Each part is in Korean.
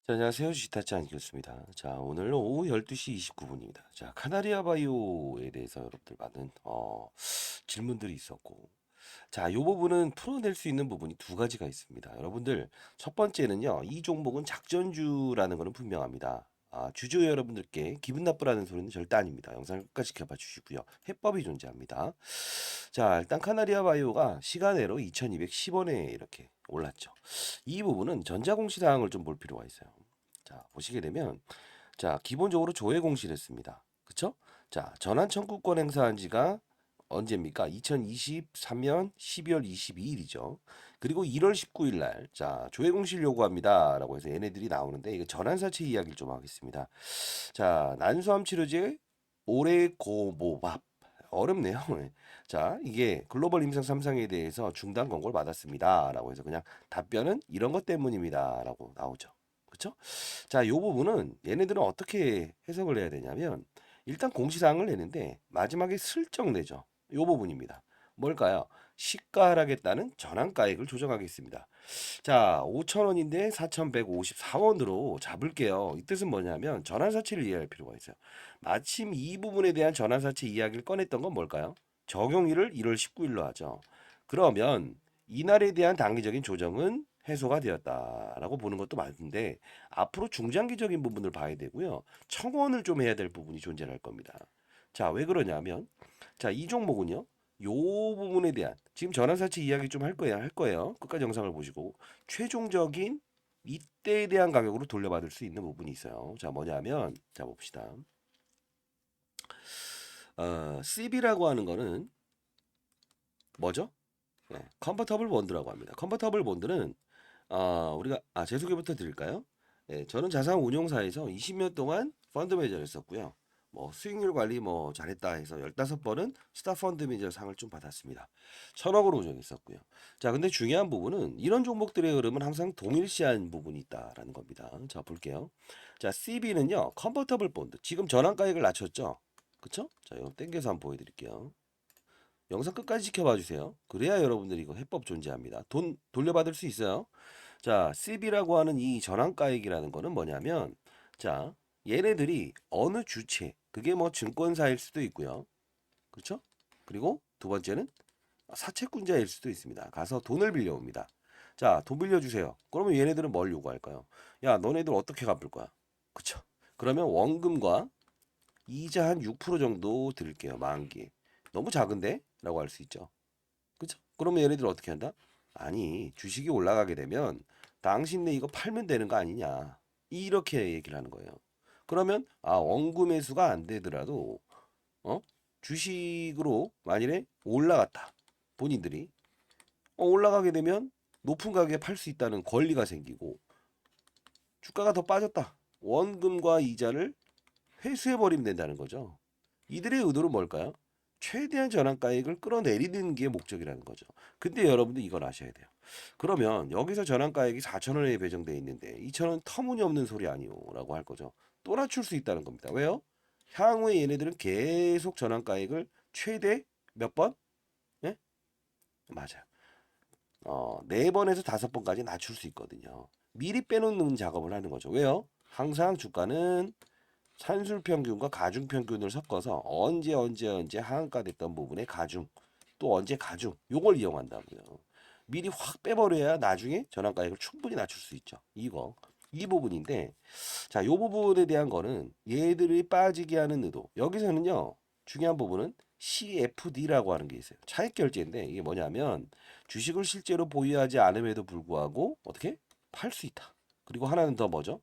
자, 안녕하세요. 주식타짜 안익습니다. 자, 오늘 오후 12시 29분입니다. 자, 카나리아 바이오에 대해서 여러분들 많은 질문들이 있었고, 자, 이 부분은 풀어낼 수 있는 부분이 두 가지가 있습니다. 여러분들 첫 번째는요, 이 종목은 작전주라는 것은 분명합니다. 주주 여러분들께 기분 나쁘라는 소리는 절대 아닙니다. 영상을 끝까지 지켜봐 주시고요. 해법이 존재합니다. 자, 일단 카나리아 바이오가 시간외로 2210원에 이렇게 올랐죠. 이 부분은 전자공시사항을 좀 볼 필요가 있어요. 자, 보시게 되면 자, 기본적으로 조회 공시를 씁니다. 그쵸? 자, 전환 청구권 행사한 지가 언제입니까? 2023년 12월 22일이죠. 그리고 1월 19일 날, 자, 조회 공시를 요구합니다. 라고 해서 얘네들이 나오는데, 이거 전환사채 이야기를 좀 하겠습니다. 자, 난소암 치료제 오레고모밥. 어렵네요. 네. 자, 이게 글로벌 임상 3상에 대해서 중단 권고를 받았습니다. 라고 해서 그냥 답변은 이런 것 때문입니다. 라고 나오죠. 그쵸? 자, 이 부분은 얘네들은 어떻게 해석을 해야 되냐면 일단 공시사항을 내는데 마지막에 슬쩍 내죠. 이 부분입니다. 뭘까요? 시가 하락에 따른 전환가액을 조정하겠습니다. 자, 5,000원인데 4,154원으로 잡을게요. 이 뜻은 뭐냐면 전환사채를 이해할 필요가 있어요. 마침 이 부분에 대한 전환사채 이야기를 꺼냈던 건 뭘까요? 적용일을 1월 19일로 하죠. 그러면 이날에 대한 단기적인 조정은 해소가 되었다라고 보는 것도 맞는데 앞으로 중장기적인 부분을 봐야 되고요. 청원을 좀 해야 될 부분이 존재할 겁니다. 자, 왜 그러냐면 자, 이 종목은요. 요 부분에 대한 지금 전환사채 이야기 좀 할 거예요. 끝까지 영상을 보시고 최종적인 이때에 대한 가격으로 돌려받을 수 있는 부분이 있어요. 자, 뭐냐면 자, 봅시다. CB라고 하는 거는 뭐죠? 네, 컨버터블 본드라고 합니다. 컨버터블 본드는 우리가 제 소개부터 드릴까요? 네, 저는 자산 운용사에서 20년 동안 펀드 매니저를 했었고요. 뭐 수익률 관리 뭐 잘했다 해서 15번은 스타 펀드 매니저 상을 좀 받았습니다. 1,000억으로 운영했었고요. 자, 근데 중요한 부분은 이런 종목들의 흐름은 항상 동일시한 부분이 있다라는 겁니다. 자, 볼게요. 자, CB는요. 컨버터블 본드. 지금 전환가액을 낮췄죠? 그쵸? 자, 이거 땡겨서 한번 보여드릴게요. 영상 끝까지 지켜봐 주세요. 그래야 여러분들이 이거 해법 존재합니다. 돈 돌려받을 수 있어요. 자, CB라고 하는 이 전환가액이라는 거는 뭐냐면, 자, 얘네들이 어느 주체, 그게 뭐 증권사일 수도 있고요. 그렇죠? 그리고 두 번째는 사채권자일 수도 있습니다. 가서 돈을 빌려옵니다. 자, 돈 빌려주세요. 그러면 얘네들은 뭘 요구할까요? 야, 너네들 어떻게 갚을 거야? 그쵸? 그러면 원금과 이자 한 6% 정도 드릴게요. 만기. 너무 작은데? 라고 할 수 있죠. 그쵸? 그러면 얘네들 어떻게 한다? 아니, 주식이 올라가게 되면 당신네 이거 팔면 되는 거 아니냐. 이렇게 얘기를 하는 거예요. 그러면 원금 매수가 안 되더라도 어? 주식으로 만일에 올라갔다. 본인들이 올라가게 되면 높은 가격에 팔 수 있다는 권리가 생기고 주가가 더 빠졌다. 원금과 이자를 회수해 버리면 된다는 거죠. 이들의 의도는 뭘까요? 최대한 전환가액을 끌어내리는 게 목적이라는 거죠. 근데 여러분들 이걸 아셔야 돼요. 그러면 여기서 전환가액이 4,000원에 배정돼 있는데 2,000원 터무니없는 소리 아니오라고 할 거죠. 또 낮출 수 있다는 겁니다. 왜요? 향후에 얘네들은 계속 전환가액을 최대 몇 번? 예? 맞아요. 4번에서 5번까지 낮출 수 있거든요. 미리 빼놓는 작업을 하는 거죠. 왜요? 항상 주가는 산술평균과 가중평균을 섞어서 언제 하한가 됐던 부분에 가중 또 언제 가중 요걸 이용한다고요. 미리 확 빼버려야 나중에 전환가액을 충분히 낮출 수 있죠. 이 부분인데 자, 요 부분에 대한 거는 얘들이 빠지게 하는 의도. 여기서는요. 중요한 부분은 CFD라고 하는 게 있어요. 차익 결제인데 이게 뭐냐면 주식을 실제로 보유하지 않음에도 불구하고 어떻게 팔 수 있다. 그리고 하나는 더 뭐죠?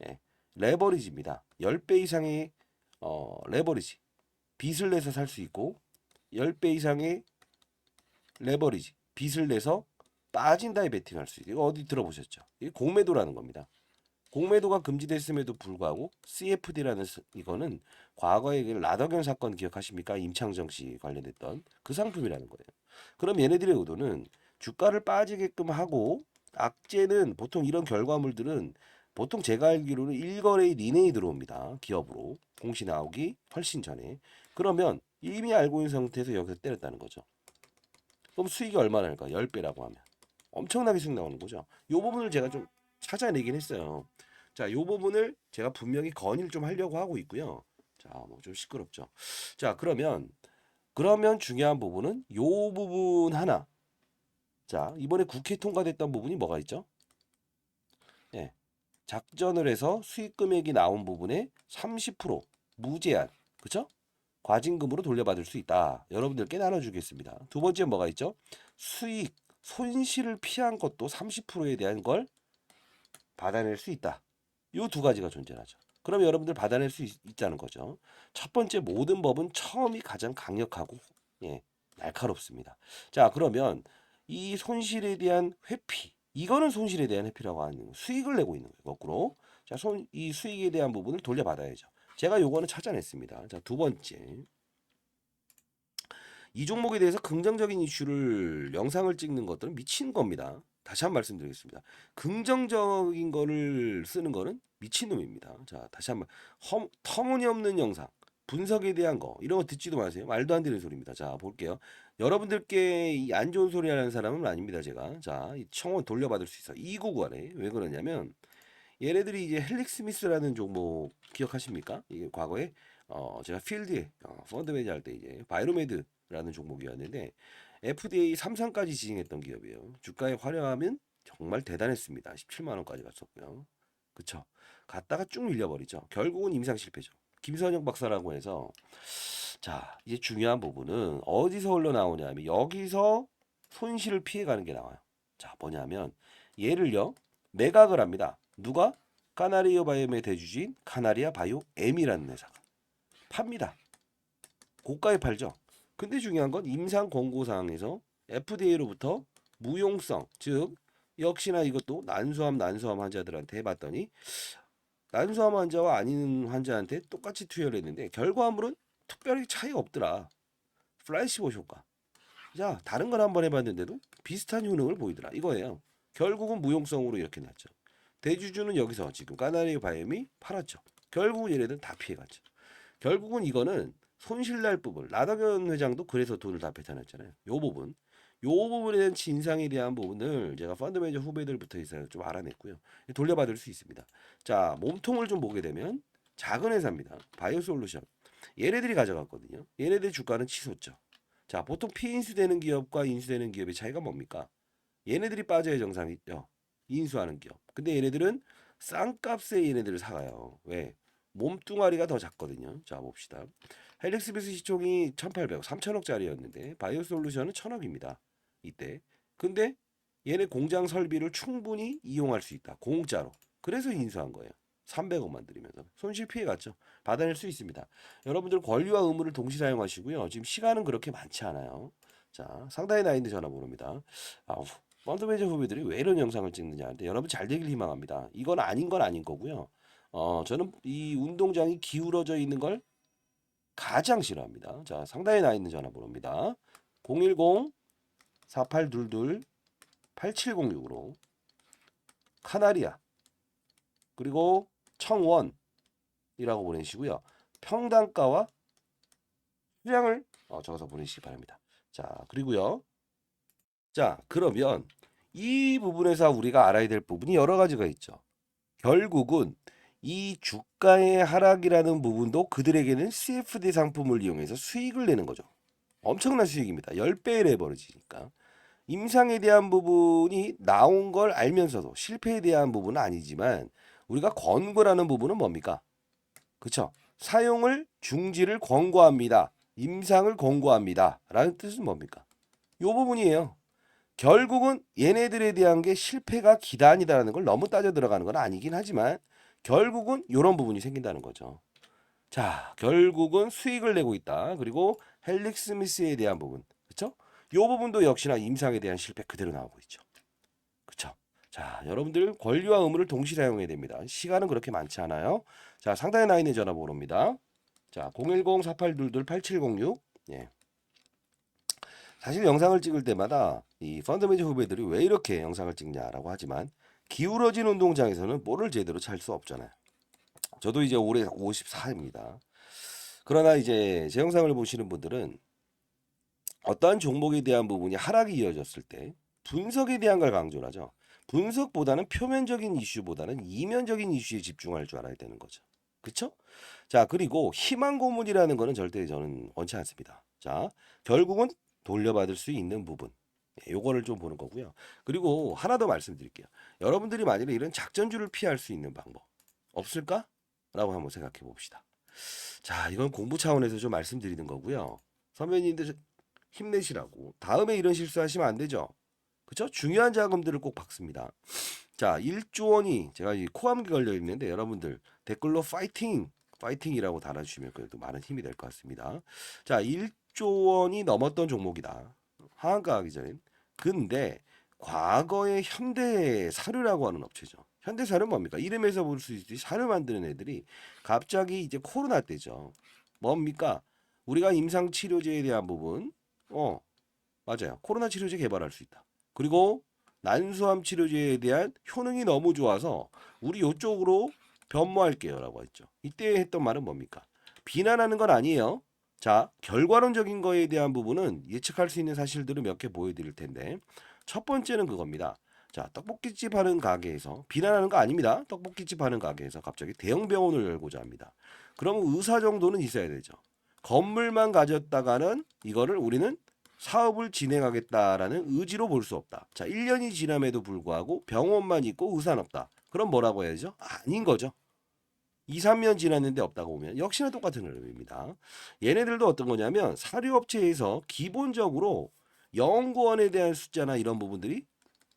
예, 레버리지입니다. 10배 이상의 레버리지. 빚을 내서 살 수 있고 10배 이상의 레버리지. 빚을 내서 빠진다에 베팅할 수 있고 이거 어디 들어보셨죠? 이게 공매도라는 겁니다. 공매도가 금지됐음에도 불구하고 CFD라는 이거는 과거에 그 라더견 사건 기억하십니까? 임창정 씨 관련됐던 그 상품이라는 거예요. 그럼 얘네들의 의도는 주가를 빠지게끔 하고 악재는 보통 이런 결과물들은 보통 제가 알기로는 1거래일 이내에 들어옵니다. 기업으로 공시 나오기 훨씬 전에. 그러면 이미 알고 있는 상태에서 여기서 때렸다는 거죠. 그럼 수익이 얼마나 날까? 10배라고 하면. 엄청나게 수익 나오는 거죠. 이 부분을 제가 좀 찾아내긴 했어요. 자, 요 부분을 제가 분명히 건의를 좀 하려고 하고 있고요. 자, 뭐 좀 시끄럽죠. 자, 그러면 중요한 부분은 요 부분 하나. 자, 이번에 국회 통과됐던 부분이 뭐가 있죠? 예. 작전을 해서 수익 금액이 나온 부분의 30% 무제한. 그쵸? 과징금으로 돌려받을 수 있다. 여러분들께 나눠주겠습니다. 두 번째 뭐가 있죠? 수익, 손실을 피한 것도 30%에 대한 걸 받아낼 수 있다. 요 두 가지가 존재하죠. 그럼 여러분들 받아낼 수 있다는 거죠. 첫 번째 모든 법은 처음이 가장 강력하고 예, 날카롭습니다. 자, 그러면 이 손실에 대한 회피, 이거는 손실에 대한 회피라고 하는 거예요. 수익을 내고 있는 거예요. 거꾸로. 자, 이 수익에 대한 부분을 돌려받아야죠. 제가 요거는 찾아냈습니다. 자, 두 번째. 이 종목에 대해서 긍정적인 이슈를 영상을 찍는 것들은 미친 겁니다. 다시 한 번 말씀드리겠습니다. 긍정적인 거를 쓰는 거는 미친놈입니다. 자, 다시 한번 터무니없는 영상, 분석에 대한 거 이런 거 듣지도 마세요. 말도 안 되는 소리입니다. 자, 볼게요. 여러분들께 이 안 좋은 소리 하는 사람은 아닙니다. 제가. 자, 이 청원 돌려받을 수 있어. 299안에 왜 그러냐면 얘네들이 이제 헬릭 스미스라는 종목 기억하십니까? 이게 과거에 제가 필드에 펀드 매니저 할 때 이제 바이로메드라는 종목이었는데 FDA 3상까지 지정했던 기업이에요. 주가의 화려함은 정말 대단했습니다. 17만 원까지 갔었고요. 그쵸? 갔다가 쭉 밀려버리죠. 결국은 임상 실패죠. 김선영 박사라고 해서 자, 이제 중요한 부분은 어디서 흘러나오냐면 여기서 손실을 피해가는 게 나와요. 자, 뭐냐면 얘를요 매각을 합니다. 누가? 카나리오 바이옴의 대주주인 카나리아 바이오 M이라는 회사가 팝니다. 고가에 팔죠. 근데 중요한 건 임상 권고사항에서 FDA로부터 무용성, 즉 역시나 이것도 난소암 환자들한테 해봤더니 난소암 환자와 아닌 환자한테 똑같이 투여를 했는데 결과물은 특별히 차이가 없더라. 플라시보 효과. 자, 다른 걸 한번 해봤는데도 비슷한 효능을 보이더라. 이거예요. 결국은 무용성으로 이렇게 났죠. 대주주는 여기서 지금 까나리 바이옴이 팔았죠. 결국은 얘네들 다 피해갔죠. 결국은 이거는 손실날 부분. 라더견 회장도 그래서 돈을 다 뱉어냈잖아요. 요 부분에 대한 진상에 대한 부분을 제가 펀드 매니저 후배들부터 있어요. 좀 알아냈고요. 돌려받을 수 있습니다. 자, 몸통을 좀 보게 되면 작은 회사입니다. 바이오솔루션. 얘네들이 가져갔거든요. 얘네들 주가는 치솟죠. 자, 보통 피인수되는 기업과 인수되는 기업의 차이가 뭡니까? 얘네들이 빠져야 정상이죠. 인수하는 기업. 근데 얘네들은 싼 값에 얘네들을 사가요. 왜? 몸뚱아리가 더 작거든요. 자, 봅시다. 헬릭스비스 시총이 1,800억, 3천억짜리였는데 바이오솔루션은 1,000억입니다. 이때. 근데 얘네 공장 설비를 충분히 이용할 수 있다. 공짜로. 그래서 인수한 거예요. 300억만 들이면서 손실 피해 갔죠. 받아낼 수 있습니다. 여러분들 권리와 의무를 동시 사용하시고요. 지금 시간은 그렇게 많지 않아요. 자, 상단에 나 있는 전화번호입니다. 펀드 매니저 후배들이 왜 이런 영상을 찍느냐는데 여러분 잘 되길 희망합니다. 이건 아닌 건 아닌 거고요. 저는 이 운동장이 기울어져 있는 걸 가장 싫어합니다. 자, 상단에 나 있는 전화번호입니다. 010-4822-8706으로 카나리아 그리고 청원이라고 보내시고요. 평단가와 수량을 적어서 보내시기 바랍니다. 자, 그리고요. 자, 그러면 이 부분에서 우리가 알아야 될 부분이 여러 가지가 있죠. 결국은 이 주가의 하락이라는 부분도 그들에게는 CFD 상품을 이용해서 수익을 내는 거죠. 엄청난 수익입니다. 10배를 해버리니까. 임상에 대한 부분이 나온 걸 알면서도 실패에 대한 부분은 아니지만 우리가 권고라는 부분은 뭡니까? 그쵸? 사용을 중지를 권고합니다. 임상을 권고합니다. 라는 뜻은 뭡니까? 요 부분이에요. 결국은 얘네들에 대한 게 실패가 기단이다라는 걸 너무 따져 들어가는 건 아니긴 하지만 결국은 이런 부분이 생긴다는 거죠. 자, 결국은 수익을 내고 있다. 그리고 헬릭 스미스에 대한 부분, 그렇죠? 이 부분도 역시나 임상에 대한 실패 그대로 나오고 있죠. 그렇죠? 자, 여러분들 권리와 의무를 동시에 사용해야 됩니다. 시간은 그렇게 많지 않아요. 자, 상단에 나 있는 전화번호입니다. 자, 010-4822-8706. 예. 사실 영상을 찍을 때마다 이 펀드 매니저 후배들이 왜 이렇게 영상을 찍냐라고 하지만 기울어진 운동장에서는 볼을 제대로 찰 수 없잖아요. 저도 이제 올해 54입니다. 그러나 이제 제 영상을 보시는 분들은 어떠한 종목에 대한 부분이 하락이 이어졌을 때 분석에 대한 걸 강조를 하죠. 분석보다는 표면적인 이슈보다는 이면적인 이슈에 집중할 줄 알아야 되는 거죠. 그쵸? 자, 그리고 희망 고문이라는 거는 절대 저는 원치 않습니다. 자, 결국은 돌려받을 수 있는 부분. 요거를 좀 보는 거고요. 그리고 하나 더 말씀드릴게요. 여러분들이 만약에 이런 작전주를 피할 수 있는 방법 없을까? 라고 한번 생각해 봅시다. 자, 이건 공부 차원에서 좀 말씀드리는 거고요. 선배님들 힘내시라고. 다음에 이런 실수하시면 안 되죠. 그쵸? 중요한 자금들을 꼭 박습니다. 자, 1조 원이 제가 이 코암기 걸려 있는데 여러분들 댓글로 파이팅이라고 달아주시면 그래도 많은 힘이 될 것 같습니다. 자, 1조 원이 넘었던 종목이다. 하한가 하기 전엔. 근데 과거에 현대사료라고 하는 업체죠. 현대사료 뭡니까? 이름에서 볼 수 있듯이 사료 만드는 애들이 갑자기 이제 코로나 때죠. 뭡니까? 우리가 임상치료제에 대한 부분, 맞아요. 코로나 치료제 개발할 수 있다. 그리고 난소암 치료제에 대한 효능이 너무 좋아서 우리 요쪽으로 변모할게요라고 했죠. 이때 했던 말은 뭡니까? 비난하는 건 아니에요. 자, 결과론적인 거에 대한 부분은 예측할 수 있는 사실들을 몇 개 보여드릴 텐데 첫 번째는 그겁니다. 자, 떡볶이집 하는 가게에서 비난하는 거 아닙니다. 떡볶이집 하는 가게에서 갑자기 대형 병원을 열고자 합니다. 그러면 의사 정도는 있어야 되죠. 건물만 가졌다가는 이거를 우리는 사업을 진행하겠다라는 의지로 볼 수 없다. 자, 1년이 지남에도 불구하고 병원만 있고 의사는 없다. 그럼 뭐라고 해야죠? 아닌 거죠. 2, 3년 지났는데 없다고 보면 역시나 똑같은 흐름입니다. 얘네들도 어떤 거냐면 사료업체에서 기본적으로 연구원에 대한 숫자나 이런 부분들이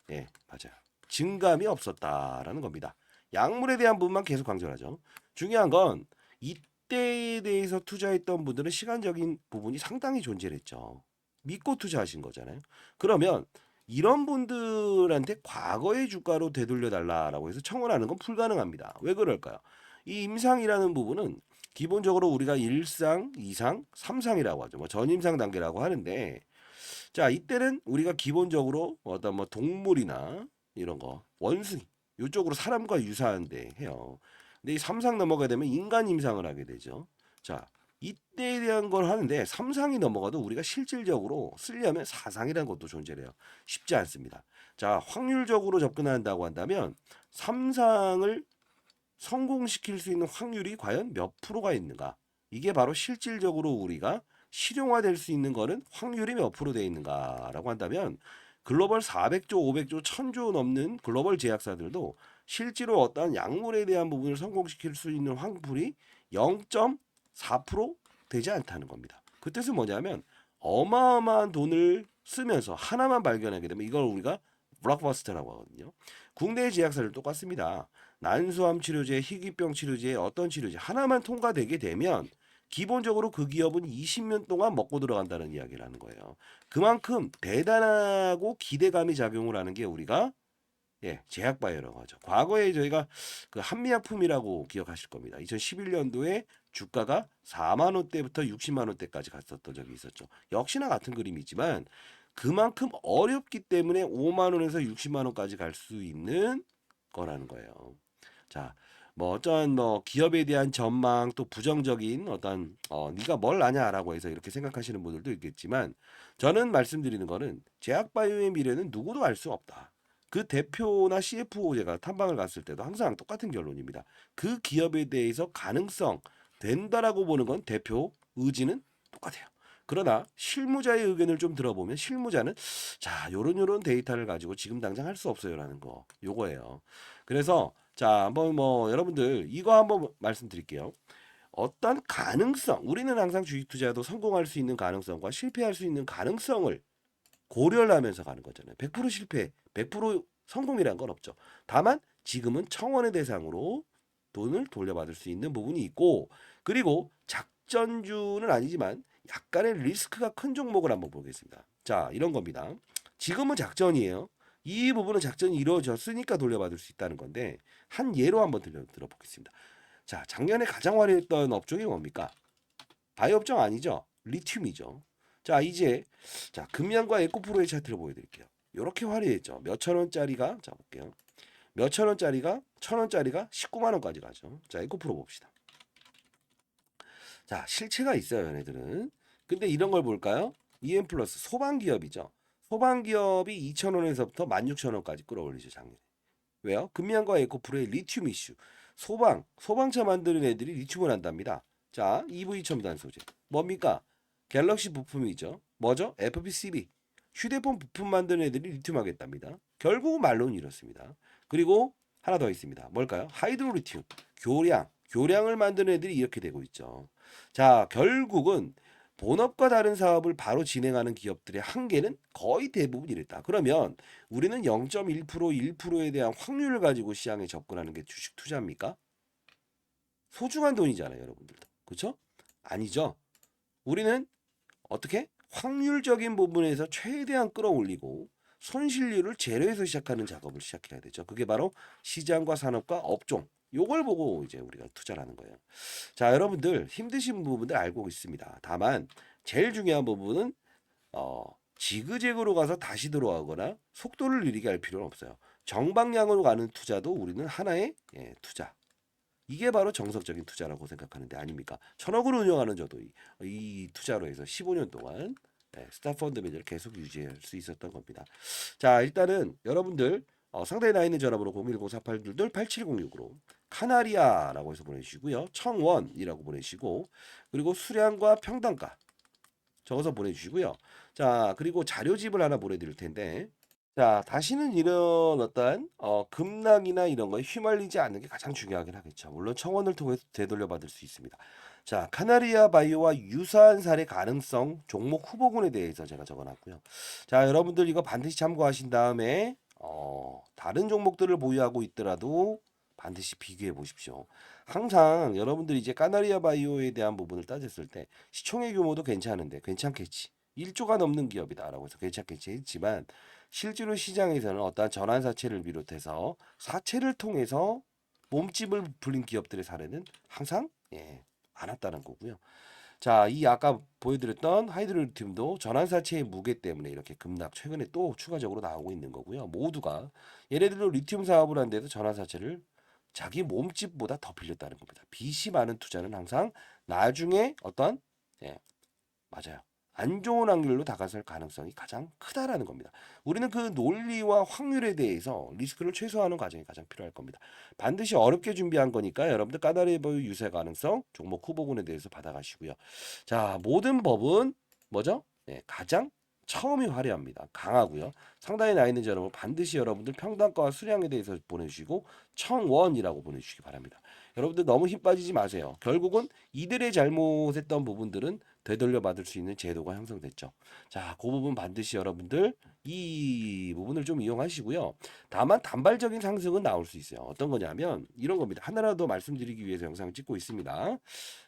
맞아요. 증감이 없었다라는 겁니다. 약물에 대한 부분만 계속 강조하죠. 중요한 건 이때에 대해서 투자했던 분들은 시간적인 부분이 상당히 존재했죠. 믿고 투자하신 거잖아요. 그러면 이런 분들한테 과거의 주가로 되돌려 달라라고 해서 청원하는 건 불가능합니다. 왜 그럴까요? 이 임상이라는 부분은 기본적으로 우리가 1상, 2상, 3상이라고 하죠. 뭐 전임상 단계라고 하는데 자, 이때는 우리가 기본적으로 어떤 뭐 동물이나 이런 거 원숭이 이쪽으로 사람과 유사한데 해요. 근데 이 3상 넘어가게 되면 인간 임상을 하게 되죠. 자, 이때에 대한 걸 하는데 3상이 넘어가도 우리가 실질적으로 쓰려면 4상이라는 것도 존재해요. 쉽지 않습니다. 자, 확률적으로 접근한다고 한다면 3상을 성공시킬 수 있는 확률이 과연 몇 프로가 있는가? 이게 바로 실질적으로 우리가 실용화될 수 있는 거는 확률이 몇 프로 돼 있는가라고 한다면 글로벌 400조, 500조, 1000조 넘는 글로벌 제약사들도 실제로 어떠한 약물에 대한 부분을 성공시킬 수 있는 확률이 0.4% 되지 않다는 겁니다. 그 뜻은 뭐냐면 어마어마한 돈을 쓰면서 하나만 발견하게 되면 이걸 우리가 블록버스터라고 하거든요. 국내 제약사들 똑같습니다. 난소암 치료제, 희귀병 치료제, 어떤 치료제 하나만 통과되게 되면 기본적으로 그 기업은 20년 동안 먹고 들어간다는 이야기를 하는 거예요. 그만큼 대단하고 기대감이 작용을 하는 게 우리가 제약바이오라고 하죠. 과거에 저희가 그 한미약품이라고 기억하실 겁니다. 2011년도에 주가가 4만 원대부터 60만 원대까지 갔었던 적이 있었죠. 역시나 같은 그림이지만 그만큼 어렵기 때문에 5만 원에서 60만 원까지 갈 수 있는 거라는 거예요. 자, 뭐 어떤 뭐 기업에 대한 전망 또 부정적인 어떤 네가 뭘 아냐라고 해서 이렇게 생각하시는 분들도 있겠지만 저는 말씀드리는 거는 제약바이오의 미래는 누구도 알 수 없다. 그 대표나 CFO 제가 탐방을 갔을 때도 항상 똑같은 결론입니다. 그 기업에 대해서 가능성 된다라고 보는 건 대표 의지는 똑같아요. 그러나 실무자의 의견을 좀 들어보면 실무자는 자, 요런 데이터를 가지고 지금 당장 할 수 없어요라는 거. 요거예요. 그래서 자, 한번 뭐 여러분들 이거 한번 말씀드릴게요. 어떤 가능성, 우리는 항상 주식 투자도 성공할 수 있는 가능성과 실패할 수 있는 가능성을 고려를 하면서 가는 거잖아요. 100% 실패, 100% 성공이란 건 없죠. 다만 지금은 청원의 대상으로 돈을 돌려받을 수 있는 부분이 있고 그리고 작전주는 아니지만 약간의 리스크가 큰 종목을 한번 보겠습니다. 자, 이런 겁니다. 지금은 작전이에요. 이 부분은 작전이 이루어졌으니까 돌려받을 수 있다는 건데 한 예로 한번 들어보겠습니다. 자, 작년에 가장 화려했던 업종이 뭡니까? 바이오 업종 아니죠? 리튬이죠. 자, 이제 자, 금양과 에코프로의 차트를 보여드릴게요. 이렇게 화려했죠. 몇천 원짜리가 자 볼게요. 몇천 원짜리가 천 원짜리가 19만 원까지 가죠. 자, 에코프로 봅시다. 자, 실체가 있어요, 얘네들은. 근데 이런 걸 볼까요? EM 플러스 소방기업이죠. 소방기업이 2,000원에서부터 16,000원까지 끌어올리죠, 작년에. 왜요? 금양과 에코프로의 리튬 이슈. 소방차 만드는 애들이 리튬을 한답니다. 자, EV 첨단 소재. 뭡니까? 갤럭시 부품이죠. 뭐죠? FPCB. 휴대폰 부품 만드는 애들이 리튬 하겠답니다. 결국 말로는 이렇습니다. 그리고 하나 더 있습니다. 뭘까요? 하이드로리튬. 교량을 만드는 애들이 이렇게 되고 있죠. 자, 결국은 본업과 다른 사업을 바로 진행하는 기업들의 한계는 거의 대부분 이랬다. 그러면 우리는 0.1%, 1%에 대한 확률을 가지고 시장에 접근하는 게 주식 투자입니까? 소중한 돈이잖아요, 여러분들도. 그렇죠? 아니죠. 우리는 어떻게? 확률적인 부분에서 최대한 끌어올리고 손실률을 제로에서 시작하는 작업을 시작해야 되죠. 그게 바로 시장과 산업과 업종. 요걸 보고 이제 우리가 투자를 하는 거예요. 자, 여러분들 힘드신 부분들 알고 있습니다. 다만 제일 중요한 부분은 지그재그로 가서 다시 들어가거나 속도를 느리게 할 필요는 없어요. 정방향으로 가는 투자도 우리는 하나의 투자. 이게 바로 정석적인 투자라고 생각하는데 아닙니까? 1,000억을 운영하는 저도 이 투자로 해서 15년 동안 스타펀드 매니저를 계속 유지할 수 있었던 겁니다. 자, 일단은 여러분들 상단에 나 있는 전화번호 010-4822-8706으로 카나리아라고 해서 보내주시고요. 청원이라고 보내시고 그리고 수량과 평단가 적어서 보내주시고요. 자, 그리고 자료집을 하나 보내드릴 텐데 자, 다시는 이런 어떤 급락이나 이런 거에 휘말리지 않는 게 가장 중요하긴 하겠죠. 물론 청원을 통해서 되돌려받을 수 있습니다. 자, 카나리아 바이오와 유사한 사례 가능성 종목 후보군에 대해서 제가 적어놨고요. 자, 여러분들 이거 반드시 참고하신 다음에 다른 종목들을 보유하고 있더라도 반드시 비교해 보십시오. 항상 여러분들이 이제 카나리아 바이오에 대한 부분을 따졌을 때 시총의 규모도 괜찮은데 괜찮겠지. 1조가 넘는 기업이다라고 해서 괜찮겠지 했지만 실제로 시장에서는 어떠한 전환사채를 비롯해서 사채를 통해서 몸집을 불린 기업들의 사례는 항상 많았다는 거고요. 자, 이 아까 보여드렸던 하이드로리튬도 전환사채의 무게 때문에 이렇게 급락 최근에 또 추가적으로 나오고 있는 거고요. 모두가 예를 들어 리튬 사업을 한 데도 전환사채를 자기 몸집보다 더 빌렸다는 겁니다. 빚이 많은 투자는 항상 나중에 어떤 맞아요. 안 좋은 확률로 다가설 가능성이 가장 크다라는 겁니다. 우리는 그 논리와 확률에 대해서 리스크를 최소화하는 과정이 가장 필요할 겁니다. 반드시 어렵게 준비한 거니까 여러분들 까다리보유 유세 가능성 종목 후보군에 대해서 받아가시고요. 자, 모든 법은 뭐죠? 가장 처음이 화려합니다. 강하고요. 상단에 나 있는 여러분 반드시 여러분들 평단가와 수량에 대해서 보내주시고 청원이라고 보내주시기 바랍니다. 여러분들 너무 힘 빠지지 마세요. 결국은 이들의 잘못했던 부분들은 되돌려 받을 수 있는 제도가 형성됐죠. 자, 그 부분 반드시 여러분들 이 부분을 좀 이용하시고요. 다만 단발적인 상승은 나올 수 있어요. 어떤 거냐면 이런 겁니다. 하나라도 말씀드리기 위해서 영상을 찍고 있습니다.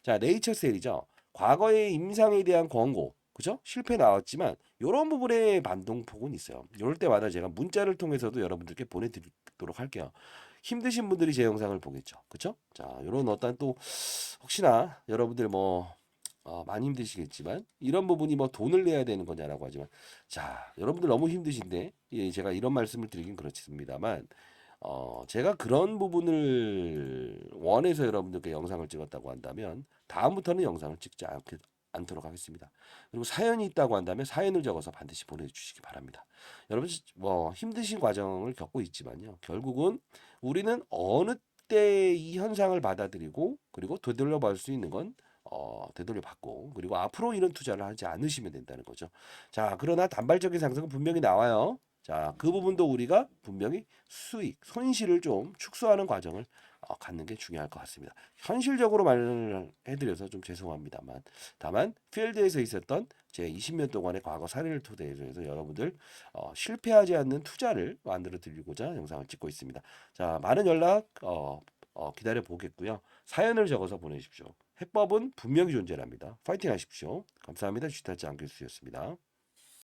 자, 네이처셀이죠. 과거의 임상에 대한 권고 그죠? 실패 나왔지만 이런 부분에 반동폭은 있어요. 이럴 때마다 제가 문자를 통해서도 여러분들께 보내드리도록 할게요. 힘드신 분들이 제 영상을 보겠죠. 그쵸? 자, 이런 어떤 또 혹시나 여러분들 많이 힘드시겠지만 이런 부분이 뭐 돈을 내야 되는 거냐라고 하지만 자, 여러분들 너무 힘드신데 제가 이런 말씀을 드리긴 그렇습니다만 제가 그런 부분을 원해서 여러분들께 영상을 찍었다고 한다면 다음부터는 영상을 찍지 않도록 하겠습니다. 그리고 사연이 있다고 한다면 사연을 적어서 반드시 보내주시기 바랍니다. 여러분 뭐 힘드신 과정을 겪고 있지만요. 결국은 우리는 어느 때 이 현상을 받아들이고 그리고 되돌려 받을 수 있는 건 되돌려 받고 그리고 앞으로 이런 투자를 하지 않으시면 된다는 거죠. 자, 그러나 단발적인 상승은 분명히 나와요. 자, 그 부분도 우리가 분명히 손실을 좀 축소하는 과정을 갖는 게 중요할 것 같습니다. 현실적으로 말을 해드려서 좀 죄송합니다만, 다만 필드에서 있었던 제 20년 동안의 과거 사례를 토대로 해서 여러분들 실패하지 않는 투자를 만들어 드리고자 영상을 찍고 있습니다. 자, 많은 연락 기다려 보겠고요. 사연을 적어서 보내십시오. 해법은 분명히 존재합니다. 파이팅 하십시오. 감사합니다. 주식타지 안교수였습니다.